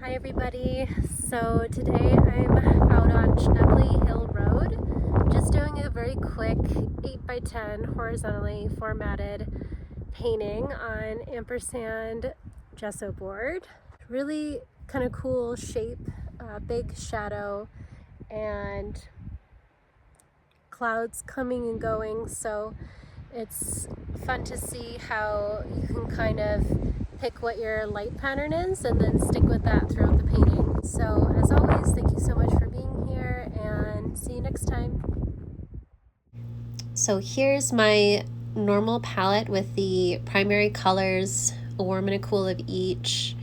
Hi everybody, so today I'm out on Schnebly Hill Road, just doing a very quick 8x10 horizontally formatted painting on ampersand gesso board. Really kind of cool shape, big shadow and clouds coming and going, so it's fun to see how you can kind of pick what your light pattern is and then stick with that throughout the painting. So as always, thank you so much for being here and see you next time. So here's my normal palette with the primary colors, a warm and a cool of each.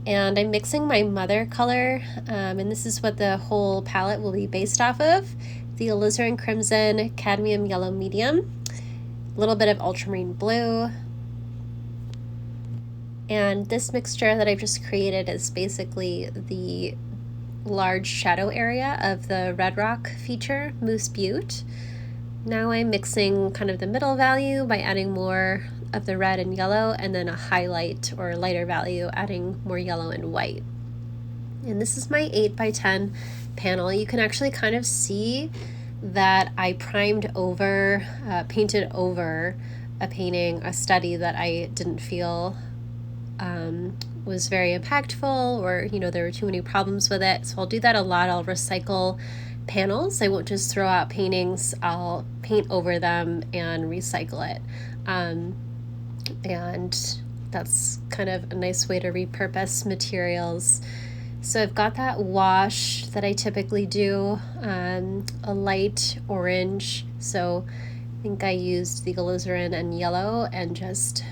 And I'm mixing my mother color, and this is what the whole palette will be based off of. The Alizarin Crimson, Cadmium Yellow Medium, a little bit of Ultramarine Blue, and this mixture that I've just created is basically the large shadow area of the red rock feature, Butte. Now I'm mixing kind of the middle value by adding more of the red and yellow, and then a highlight or lighter value adding more yellow and white. And this is my 8x10 panel. You can actually kind of see that I primed over, painted over a painting, a study that I didn't feel was very impactful, or there were too many problems with it. So I'll do that a lot. I'll recycle panels. I won't just throw out paintings. I'll paint over them and recycle it. And that's kind of a nice way to repurpose materials. So I've got that wash that I typically do, a light orange. So I think I used the alizarin and yellow and just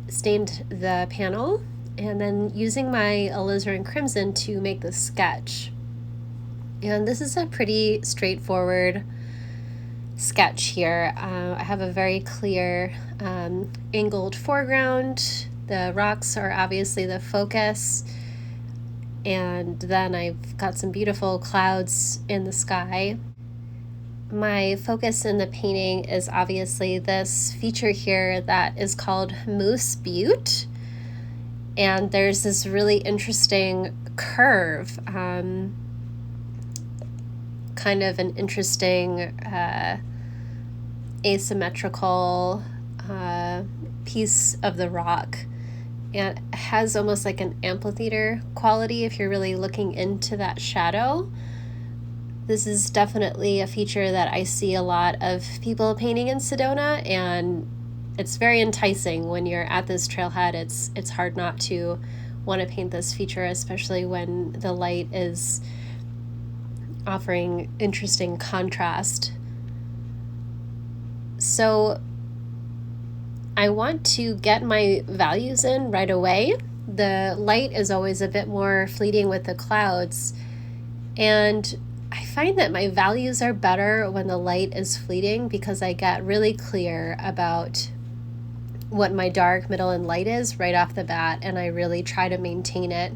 stained the panel, and then using my Alizarin Crimson to make the sketch. And this is a pretty straightforward sketch here. I have a very clear angled foreground. The rocks are obviously the focus, and then I've got some beautiful clouds in the sky. My focus in the painting is obviously this feature here that is called Butte, and there's this really interesting curve, kind of an interesting asymmetrical piece of the rock, and it has almost like an amphitheater quality if you're really looking into that shadow. This is definitely a feature that I see a lot of people painting in Sedona, and it's very enticing when you're at this trailhead. It's hard not to want to paint this feature, especially when the light is offering interesting contrast. So I want to get my values in right away. The light is always a bit more fleeting with the clouds, and I find that my values are better when the light is fleeting because I get really clear about what my dark, middle, and light is right off the bat, and I really try to maintain it.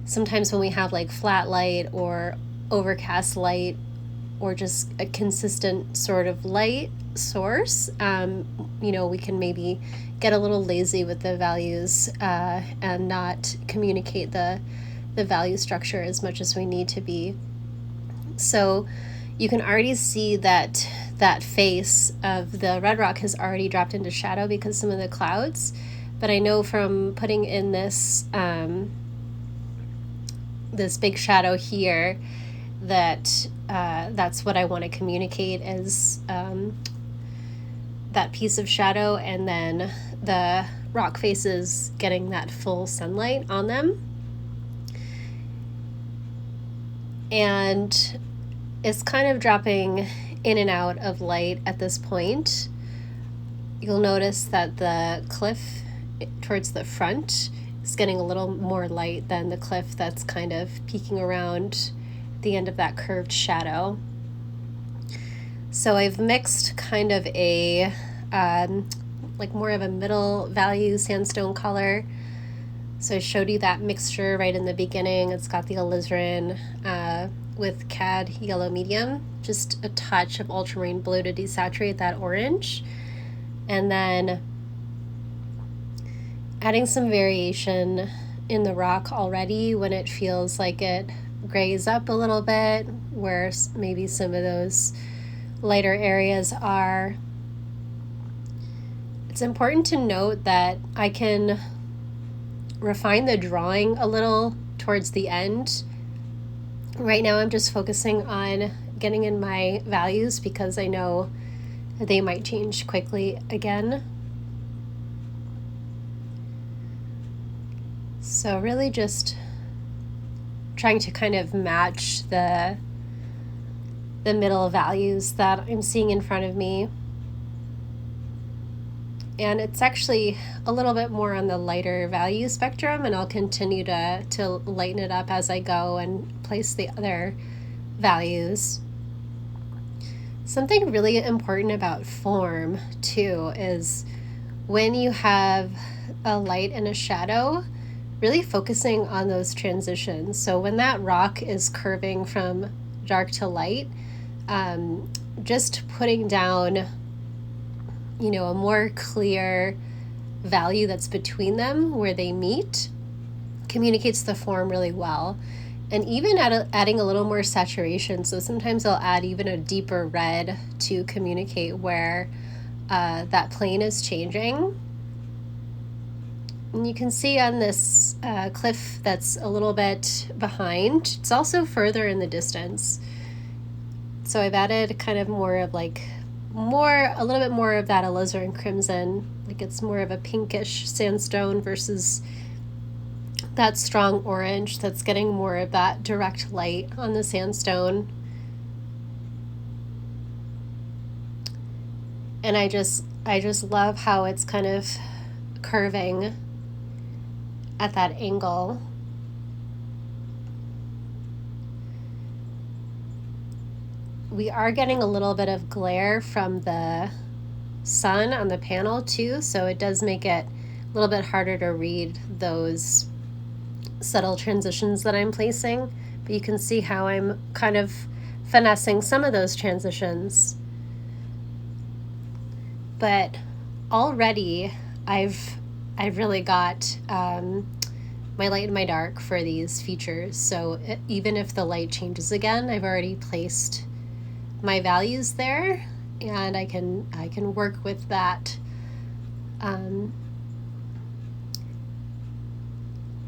Sometimes when we have like flat light or overcast light or just a consistent sort of light source, we can maybe get a little lazy with the values and not communicate the value structure as much as we need to be. So you can already see that face of the red rock has already dropped into shadow because some of the clouds, but I know from putting in this this big shadow here that that's what I want to communicate is that piece of shadow, and then the rock faces getting that full sunlight on them. And it's kind of dropping in and out of light at this point. You'll notice that the cliff towards the front is getting a little more light than the cliff that's kind of peeking around the end of that curved shadow. So I've mixed kind of a like more of a middle value sandstone color. So I showed you that mixture right in the beginning. It's got the alizarin with cad yellow medium, just a touch of ultramarine blue to desaturate that orange, and then adding some variation in the rock already when it feels like it grays up a little bit, where maybe some of those lighter areas are. It's important to note that I can refine the drawing a little towards the end. Right now I'm just focusing on getting in my values because I know that they might change quickly again. So really just trying to kind of match the middle values that I'm seeing in front of me. And it's actually a little bit more on the lighter value spectrum, and I'll continue to lighten it up as I go and place the other values. Something really important about form too is when you have a light and a shadow, really focusing on those transitions. So when that rock is curving from dark to light, just putting down, a more clear value that's between them where they meet communicates the form really well. And even adding a little more saturation. So sometimes I'll add even a deeper red to communicate where that plane is changing. And you can see on this cliff that's a little bit behind, it's also further in the distance. So I've added kind of more of a little bit more of that Alizarin Crimson, like it's more of a pinkish sandstone versus that strong orange that's getting more of that direct light on the sandstone. And I just love how it's kind of curving at that angle. We are getting a little bit of glare from the sun on the panel too, so it does make it a little bit harder to read those subtle transitions that I'm placing, but you can see how I'm kind of finessing some of those transitions. But already I've really got my light and my dark for these features, so even if the light changes again, I've already placed my values there, and I can work with that.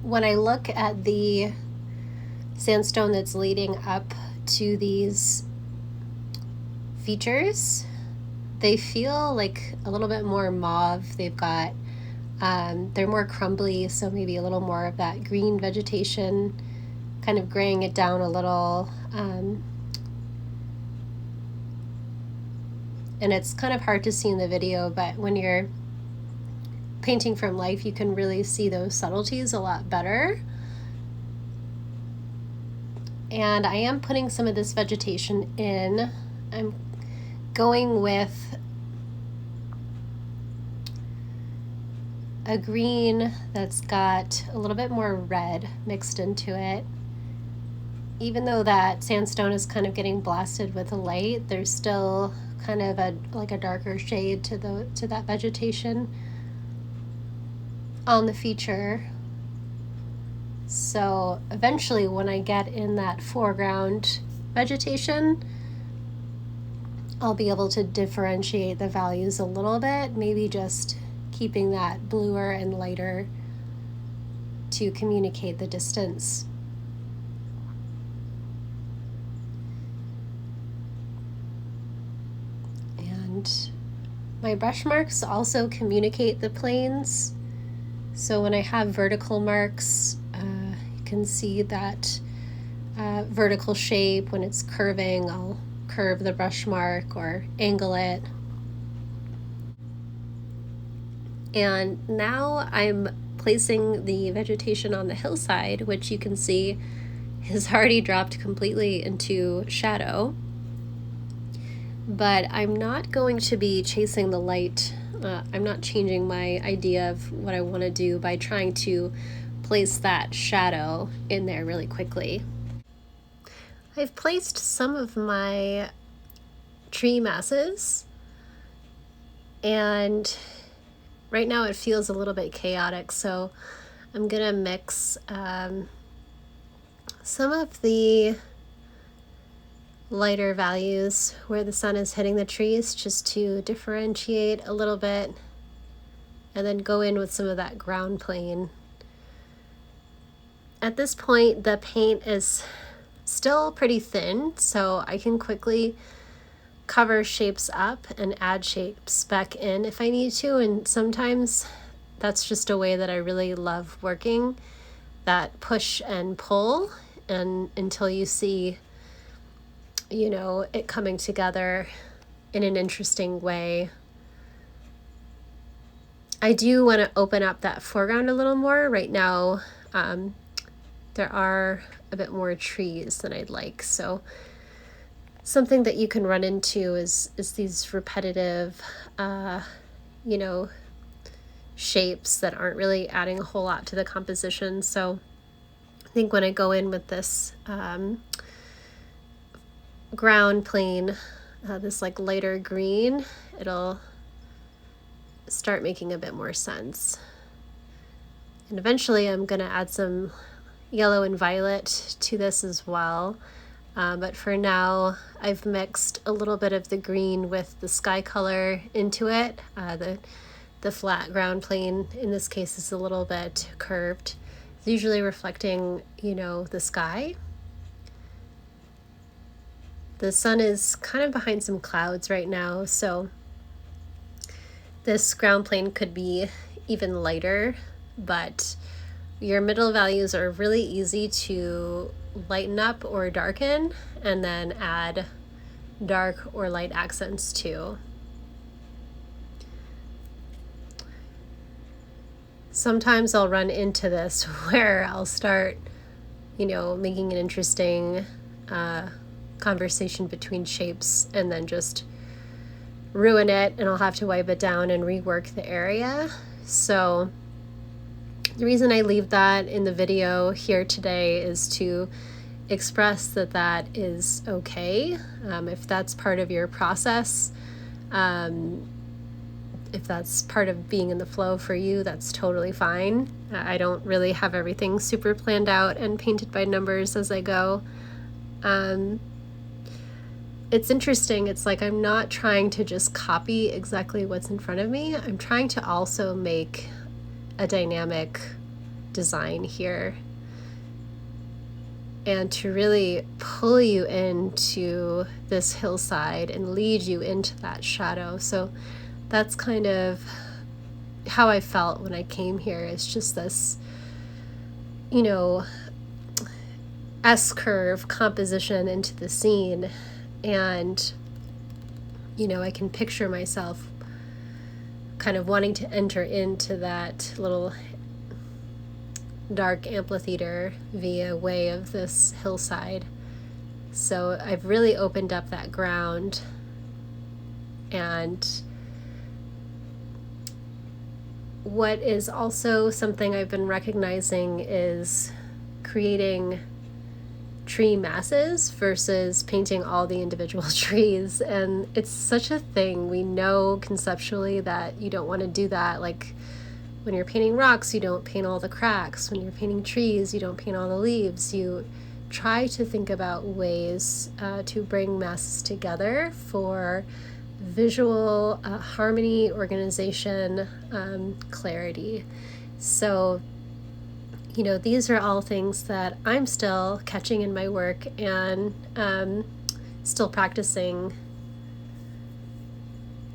When I look at the sandstone that's leading up to these features, they feel like a little bit more mauve. They've got they're more crumbly, so maybe a little more of that green vegetation, kind of graying it down a little. And it's kind of hard to see in the video, but when you're painting from life, you can really see those subtleties a lot better. And I am putting some of this vegetation in. I'm going with a green that's got a little bit more red mixed into it. Even though that sandstone is kind of getting blasted with the light, there's still kind of a darker shade to that vegetation on the feature. So eventually when I get in that foreground vegetation, I'll be able to differentiate the values a little bit, maybe just keeping that bluer and lighter to communicate the distance. And my brush marks also communicate the planes. So when I have vertical marks, you can see that vertical shape. When it's curving, I'll curve the brush mark or angle it. And now I'm placing the vegetation on the hillside, which you can see has already dropped completely into shadow. But I'm not going to be chasing the light. I'm not changing my idea of what I want to do by trying to place that shadow in there really quickly. I've placed some of my tree masses, and right now it feels a little bit chaotic, so I'm gonna mix some of the lighter values where the sun is hitting the trees just to differentiate a little bit, and then go in with some of that ground plane. At this point, the paint is still pretty thin, so I can quickly cover shapes up and add shapes back in if I need to, and sometimes that's just a way that I really love working, that push and pull, and until you see, you know, it coming together in an interesting way. I do want to open up that foreground a little more. Right now, there are a bit more trees than I'd like, so something that you can run into is these repetitive, you know, shapes that aren't really adding a whole lot to the composition. So I think when I go in with this ground plane, this like lighter green, it'll start making a bit more sense. And eventually I'm going to add some yellow and violet to this as well. But for now, I've mixed a little bit of the green with the sky color into it. The flat ground plane in this case is a little bit curved. It's usually reflecting, you know, the sky. The sun is kind of behind some clouds right now, so this ground plane could be even lighter, but your middle values are really easy to lighten up or darken, and then add dark or light accents too. Sometimes I'll run into this where I'll start, you know, making an interesting conversation between shapes and then just ruin it, and I'll have to wipe it down and rework the area. So the reason I leave that in the video here today is to express that that is okay. If that's part of your process, if that's part of being in the flow for you, that's totally fine. I don't really have everything super planned out and painted by numbers as I go. It's interesting. It's like I'm not trying to just copy exactly what's in front of me. I'm trying to also make a dynamic design here and to really pull you into this hillside and lead you into that shadow. So that's kind of how I felt when I came here. It's just this, you know, S-curve composition into the scene, and, you know, I can picture myself kind of wanting to enter into that little dark amphitheater via way of this hillside. So I've really opened up that ground, and what is also something I've been recognizing is creating tree masses versus painting all the individual trees. And it's such a thing. We know conceptually that you don't want to do that. Like when you're painting rocks, you don't paint all the cracks. When you're painting trees, you don't paint all the leaves. You try to think about ways to bring masses together for visual harmony, organization, clarity. So, you know, these are all things that I'm still catching in my work and still practicing.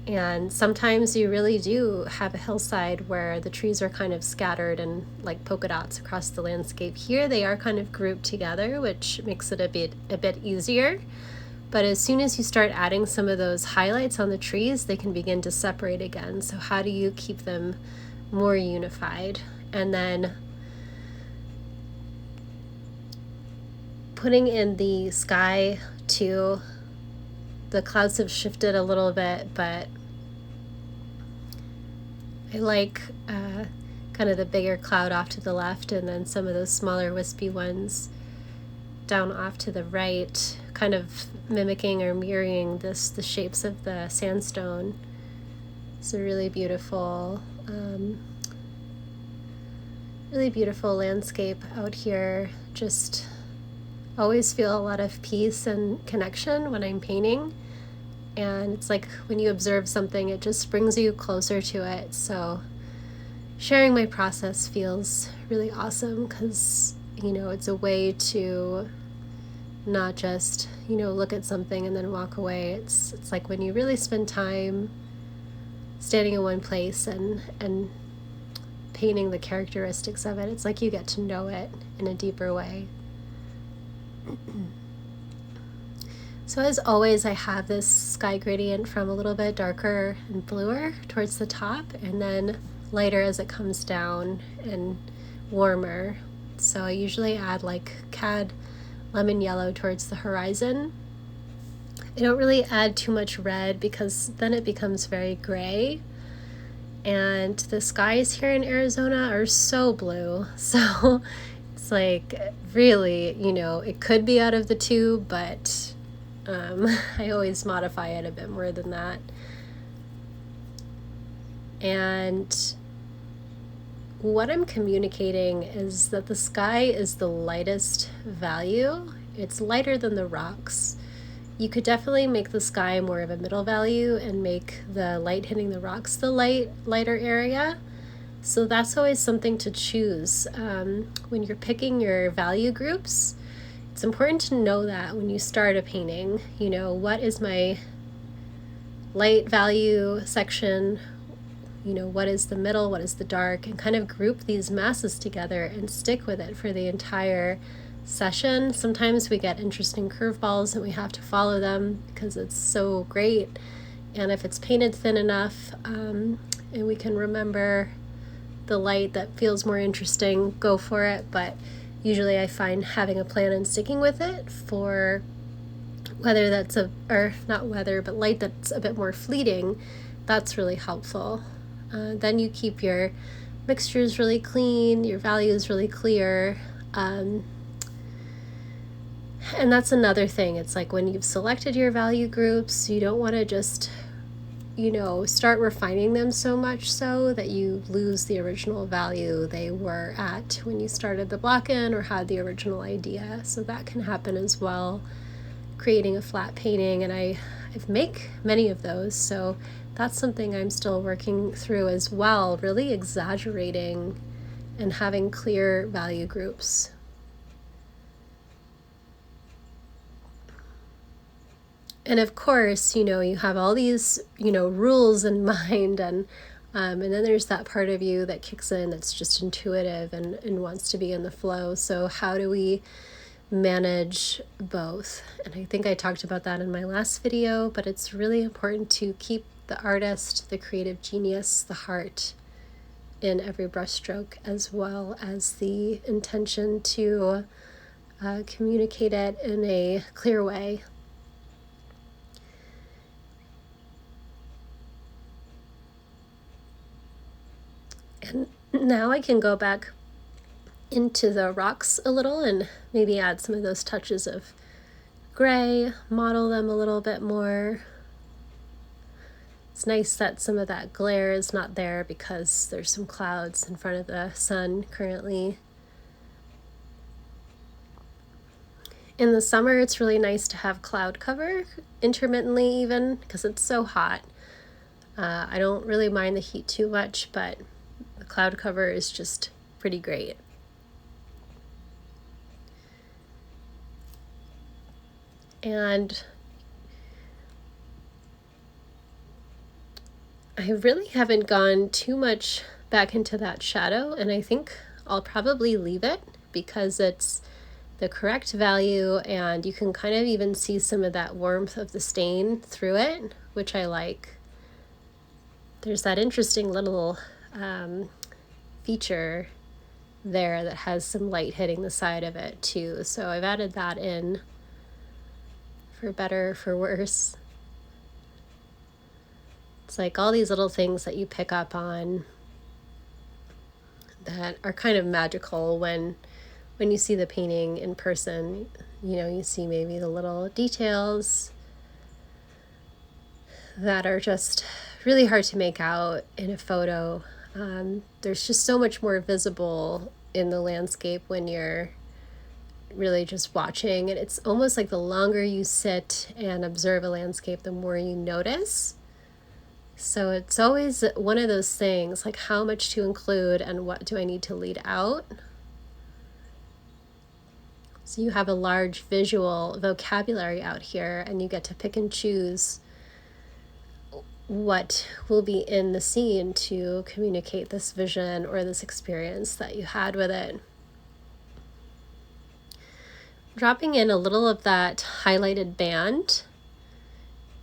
And sometimes you really do have a hillside where the trees are kind of scattered and like polka dots across the landscape. Here they are kind of grouped together, which makes it a bit easier. But as soon as you start adding some of those highlights on the trees, they can begin to separate again. So how do you keep them more unified? And then putting in the sky too. The clouds have shifted a little bit, but I like kind of the bigger cloud off to the left, and then some of those smaller wispy ones down off to the right, kind of mimicking or mirroring the shapes of the sandstone. It's a really beautiful Really beautiful landscape out here. Just always feel a lot of peace and connection when I'm painting. And it's like when you observe something, it just brings you closer to it. So sharing my process feels really awesome because, it's a way to not just, look at something and then walk away. It's like when you really spend time standing in one place and painting the characteristics of it, it's like you get to know it in a deeper way. So as always, I have this sky gradient from a little bit darker and bluer towards the top, and then lighter as it comes down and warmer. So I usually add like cad lemon yellow towards the horizon. I don't really add too much red because then it becomes very gray. And the skies here in Arizona are so blue. So it's like really, it could be out of the tube, but I always modify it a bit more than that. And what I'm communicating is that the sky is the lightest value. It's lighter than the rocks. You could definitely make the sky more of a middle value and make the light hitting the rocks the lighter area. So that's always something to choose. When you're picking your value groups, it's important to know that when you start a painting, what is my light value section, what is the middle, what is the dark, and kind of group these masses together and stick with it for the entire session. Sometimes we get interesting curveballs and we have to follow them because it's so great. And if it's painted thin enough and we can remember the light that feels more interesting, go for it. But usually I find having a plan and sticking with it for light that's a bit more fleeting, that's really helpful. Then you keep your mixtures really clean, your values really clear. And that's another thing. It's like when you've selected your value groups, you don't want to just, start refining them so much so that you lose the original value they were at when you started the block-in or had the original idea. So that can happen as well, creating a flat painting. And I make many of those, so that's something I'm still working through as well, really exaggerating and having clear value groups. And of course, you have all these, rules in mind, and then there's that part of you that kicks in that's just intuitive and wants to be in the flow. So how do we manage both? And I think I talked about that in my last video, but it's really important to keep the artist, the creative genius, the heart in every brushstroke, as well as the intention to communicate it in a clear way. And now I can go back into the rocks a little and maybe add some of those touches of gray, model them a little bit more. It's nice that some of that glare is not there because there's some clouds in front of the sun currently. In the summer, it's really nice to have cloud cover, intermittently even, because it's so hot. I don't really mind the heat too much, but the cloud cover is just pretty great. And I really haven't gone too much back into that shadow, and I think I'll probably leave it because it's the correct value and you can kind of even see some of that warmth of the stain through it, which I like. There's that interesting little feature there that has some light hitting the side of it too. So I've added that in for better, for worse. It's like all these little things that you pick up on that are kind of magical when you see the painting in person. You see maybe the little details that are just really hard to make out in a photo. There's just so much more visible in the landscape when you're really just watching. And it's almost like the longer you sit and observe a landscape, the more you notice. So it's always one of those things, like how much to include and what do I need to lead out. So you have a large visual vocabulary out here, and you get to pick and choose what will be in the scene to communicate this vision or this experience that you had with it. Dropping in a little of that highlighted band,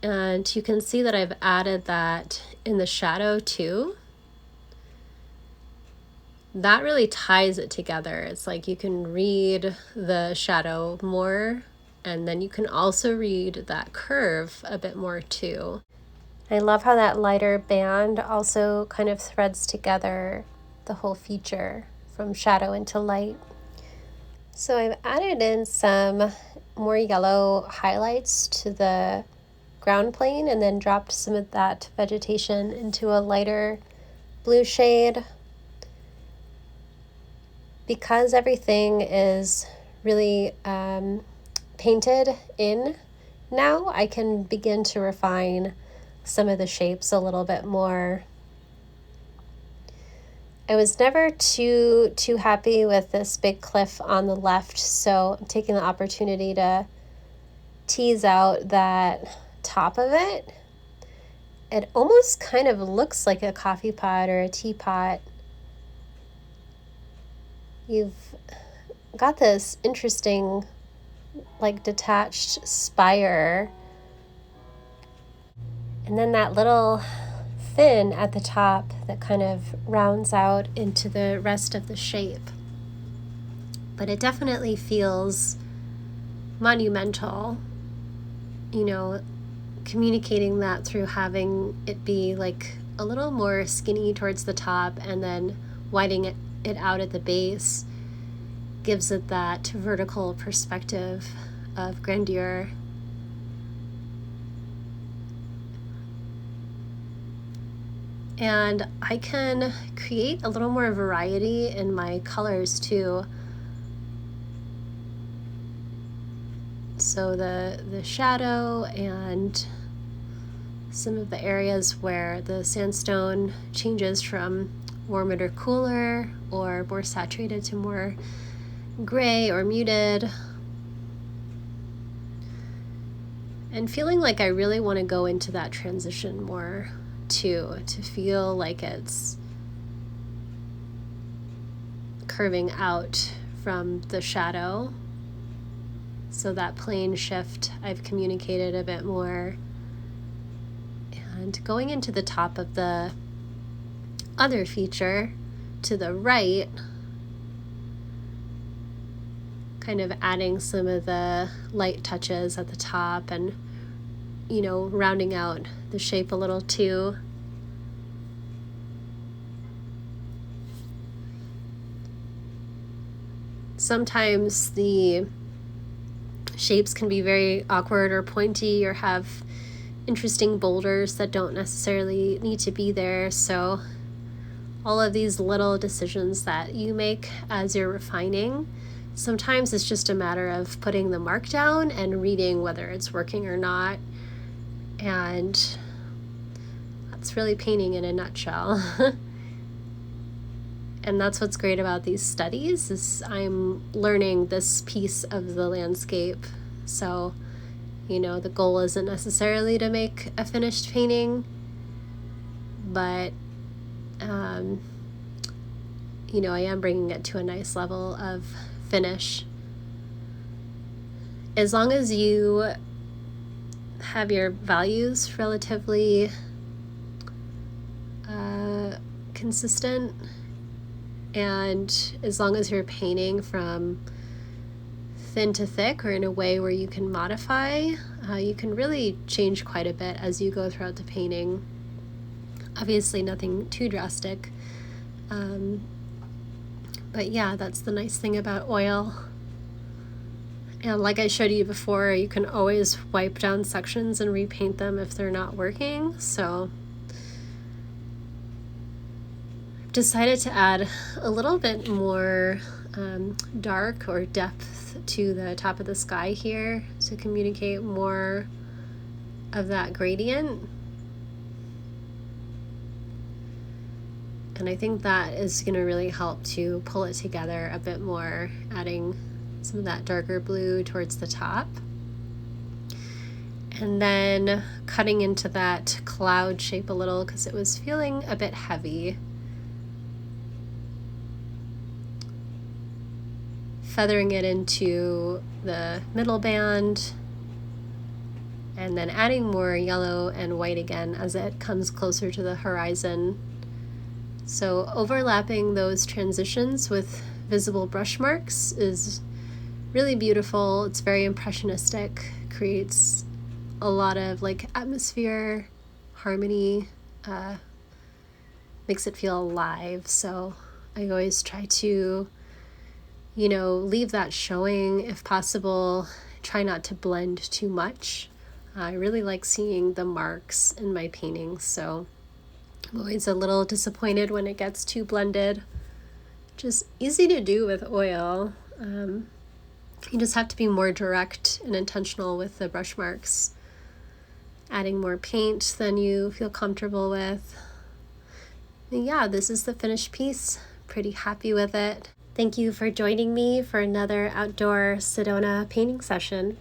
and you can see that I've added that in the shadow too. That really ties it together. It's like you can read the shadow more, and then you can also read that curve a bit more too. I love how that lighter band also kind of threads together the whole feature from shadow into light. So I've added in some more yellow highlights to the ground plane and then dropped some of that vegetation into a lighter blue shade. Because everything is really painted in now, I can begin to refine some of the shapes a little bit more. I was never too happy with this big cliff on the left, so I'm taking the opportunity to tease out that top of it. It almost kind of looks like a coffee pot or a teapot. You've got this interesting, like, detached spire, and then that little fin at the top that kind of rounds out into the rest of the shape. But it definitely feels monumental, communicating that through having it be like a little more skinny towards the top and then widening it out at the base gives it that vertical perspective of grandeur. And I can create a little more variety in my colors too. So the shadow and some of the areas where the sandstone changes from warmer to cooler or more saturated to more gray or muted. And feeling like I really want to go into that transition more too, to feel like it's curving out from the shadow. So that plane shift I've communicated a bit more. And going into the top of the other feature to the right, kind of adding some of the light touches at the top and, rounding out the shape a little too. Sometimes the shapes can be very awkward or pointy or have interesting boulders that don't necessarily need to be there. So all of these little decisions that you make as you're refining, sometimes it's just a matter of putting the mark down and reading whether it's working or not. And that's really painting in a nutshell. And that's what's great about these studies is I'm learning this piece of the landscape. So, the goal isn't necessarily to make a finished painting, but, I am bringing it to a nice level of finish. As long as you have your values relatively consistent, and as long as you're painting from thin to thick or in a way where you can modify, you can really change quite a bit as you go throughout the painting. Obviously nothing too drastic, but yeah, that's the nice thing about oil. And like I showed you before, you can always wipe down sections and repaint them if they're not working. So I've decided to add a little bit more dark or depth to the top of the sky here to communicate more of that gradient. And I think that is going to really help to pull it together a bit more, adding some of that darker blue towards the top. And then cutting into that cloud shape a little because it was feeling a bit heavy. Feathering it into the middle band, and then adding more yellow and white again as it comes closer to the horizon. So overlapping those transitions with visible brush marks is really beautiful. It's very impressionistic, creates a lot of like atmosphere, harmony, makes it feel alive. So I always try to, leave that showing if possible. Try not to blend too much. I really like seeing the marks in my paintings, so I'm always a little disappointed when it gets too blended. Just easy to do with oil. You just have to be more direct and intentional with the brush marks. Adding more paint than you feel comfortable with. And yeah, this is the finished piece. Pretty happy with it. Thank you for joining me for another outdoor Sedona painting session.